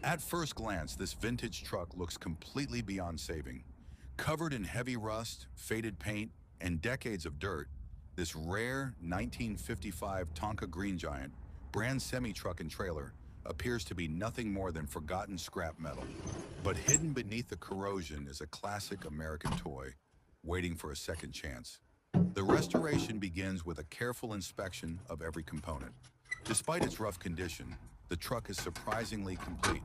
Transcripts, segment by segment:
At first glance, this vintage truck looks completely beyond saving. Covered in heavy rust, faded paint, and decades of dirt, this rare 1955 Tonka Green Giant, brand semi-truck and trailer, appears to be nothing more than forgotten scrap metal. But hidden beneath the corrosion is a classic American toy, waiting for a second chance. The restoration begins with a careful inspection of every component. Despite its rough condition, the truck is surprisingly complete.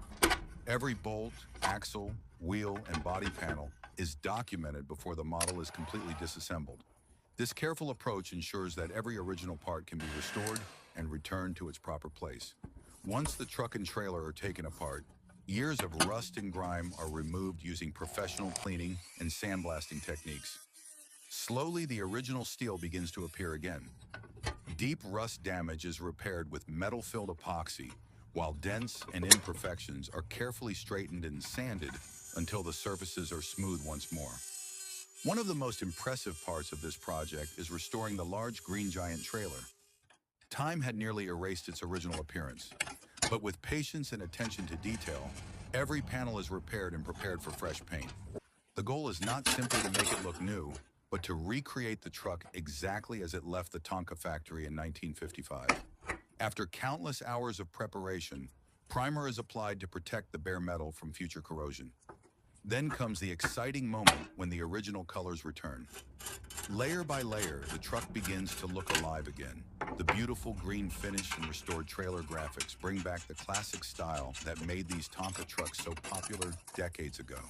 Every bolt, axle, wheel, and body panel is documented before the model is completely disassembled. This careful approach ensures that every original part can be restored and returned to its proper place. Once the truck and trailer are taken apart, years of rust and grime are removed using professional cleaning and sandblasting techniques. Slowly, the original steel begins to appear again. Deep rust damage is repaired with metal-filled epoxy, while dents and imperfections are carefully straightened and sanded until the surfaces are smooth once more. One of the most impressive parts of this project is restoring the large Green Giant trailer. Time had nearly erased its original appearance, but with patience and attention to detail, every panel is repaired and prepared for fresh paint. The goal is not simply to make it look new, but to recreate the truck exactly as it left the Tonka factory in 1955. After countless hours of preparation, primer is applied to protect the bare metal from future corrosion. Then comes the exciting moment when the original colors return. Layer by layer, the truck begins to look alive again. The beautiful green finish and restored trailer graphics bring back the classic style that made these Tonka trucks so popular decades ago.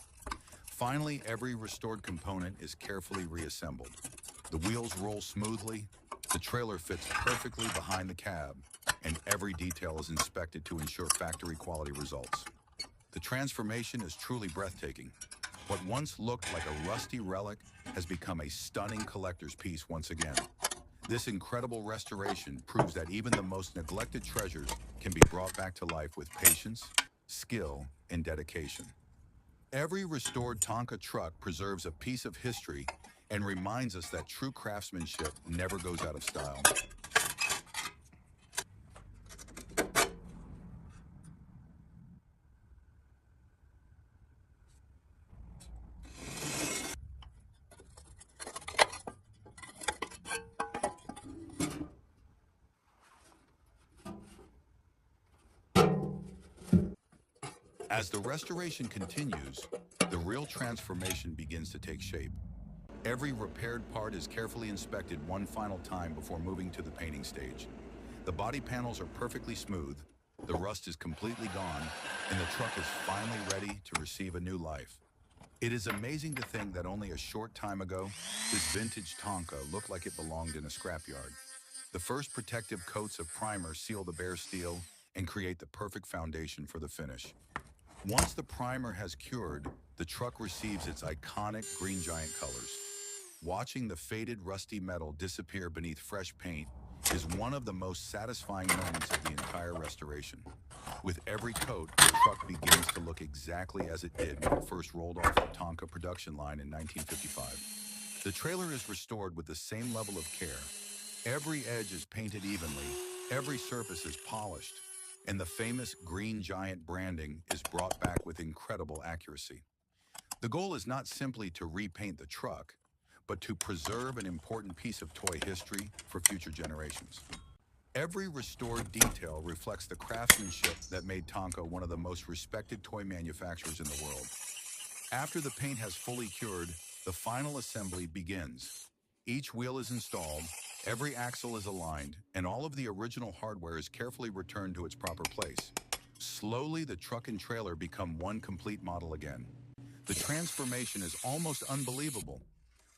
Finally, every restored component is carefully reassembled. The wheels roll smoothly, the trailer fits perfectly behind the cab, and every detail is inspected to ensure factory quality results. The transformation is truly breathtaking. What once looked like a rusty relic has become a stunning collector's piece once again. This incredible restoration proves that even the most neglected treasures can be brought back to life with patience, skill, and dedication. Every restored Tonka truck preserves a piece of history and reminds us that true craftsmanship never goes out of style. As the restoration continues, the real transformation begins to take shape. Every repaired part is carefully inspected one final time before moving to the painting stage. The body panels are perfectly smooth, the rust is completely gone, and the truck is finally ready to receive a new life. It is amazing to think that only a short time ago, this vintage Tonka looked like it belonged in a scrapyard. The first protective coats of primer seal the bare steel and create the perfect foundation for the finish. Once the primer has cured, the truck receives its iconic Green Giant colors. Watching the faded, rusty metal disappear beneath fresh paint is one of the most satisfying moments of the entire restoration. With every coat, the truck begins to look exactly as it did when it first rolled off the Tonka production line in 1955. The trailer is restored with the same level of care. Every edge is painted evenly, every surface is polished, and the famous Green Giant branding is brought back with incredible accuracy. The goal is not simply to repaint the truck, but to preserve an important piece of toy history for future generations. Every restored detail reflects the craftsmanship that made Tonka one of the most respected toy manufacturers in the world. After the paint has fully cured, the final assembly begins. Each wheel is installed, every axle is aligned, and all of the original hardware is carefully returned to its proper place. Slowly, the truck and trailer become one complete model again. The transformation is almost unbelievable.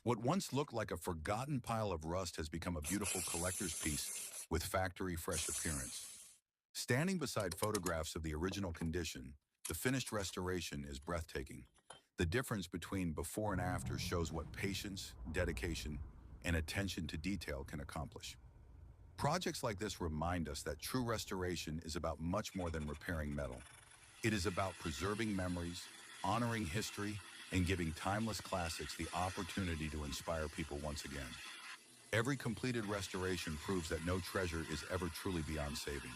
What once looked like a forgotten pile of rust has become a beautiful collector's piece with factory-fresh appearance. Standing beside photographs of the original condition, the finished restoration is breathtaking. The difference between before and after shows what patience, dedication, and attention to detail can accomplish. Projects like this remind us that true restoration is about much more than repairing metal. It is about preserving memories, honoring history, and giving timeless classics the opportunity to inspire people once again. Every completed restoration proves that no treasure is ever truly beyond saving.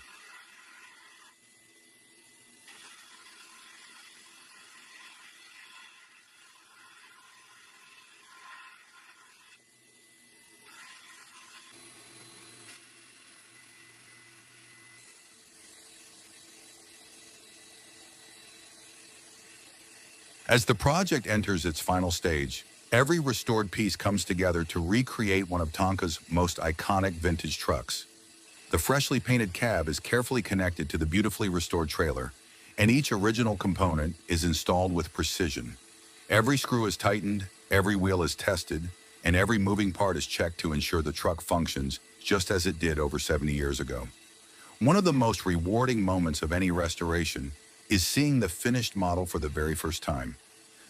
As the project enters its final stage, every restored piece comes together to recreate one of Tonka's most iconic vintage trucks. The freshly painted cab is carefully connected to the beautifully restored trailer, and each original component is installed with precision. Every screw is tightened, every wheel is tested, and every moving part is checked to ensure the truck functions just as it did over 70 years ago. One of the most rewarding moments of any restoration is seeing the finished model for the very first time.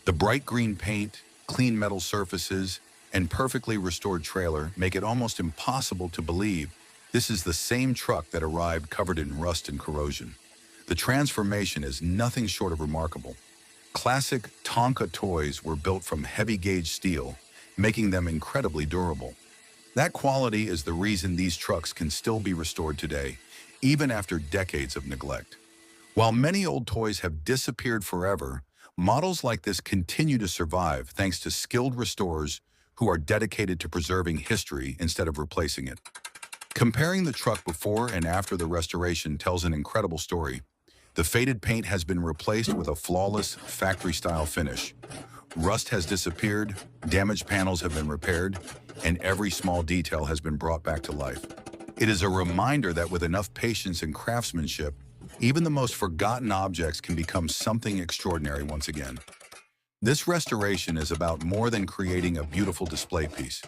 The bright green paint, clean metal surfaces, and perfectly restored trailer make it almost impossible to believe this is the same truck that arrived covered in rust and corrosion. The transformation is nothing short of remarkable. Classic Tonka toys were built from heavy-gauge steel, making them incredibly durable. That quality is the reason these trucks can still be restored today, even after decades of neglect. While many old toys have disappeared forever, models like this continue to survive thanks to skilled restorers who are dedicated to preserving history instead of replacing it. Comparing the truck before and after the restoration tells an incredible story. The faded paint has been replaced with a flawless, factory-style finish. Rust has disappeared, damaged panels have been repaired, and every small detail has been brought back to life. It is a reminder that with enough patience and craftsmanship, even the most forgotten objects can become something extraordinary once again. This restoration is about more than creating a beautiful display piece.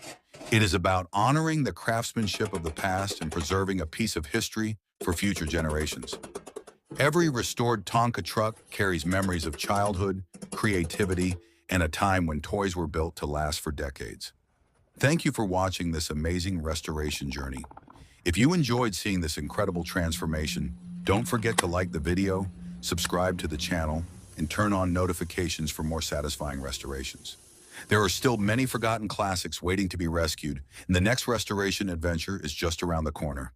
It is about honoring the craftsmanship of the past and preserving a piece of history for future generations. Every restored Tonka truck carries memories of childhood, creativity, and a time when toys were built to last for decades. Thank you for watching this amazing restoration journey. If you enjoyed seeing this incredible transformation, don't forget to like the video, subscribe to the channel, and turn on notifications for more satisfying restorations. There are still many forgotten classics waiting to be rescued, and the next restoration adventure is just around the corner.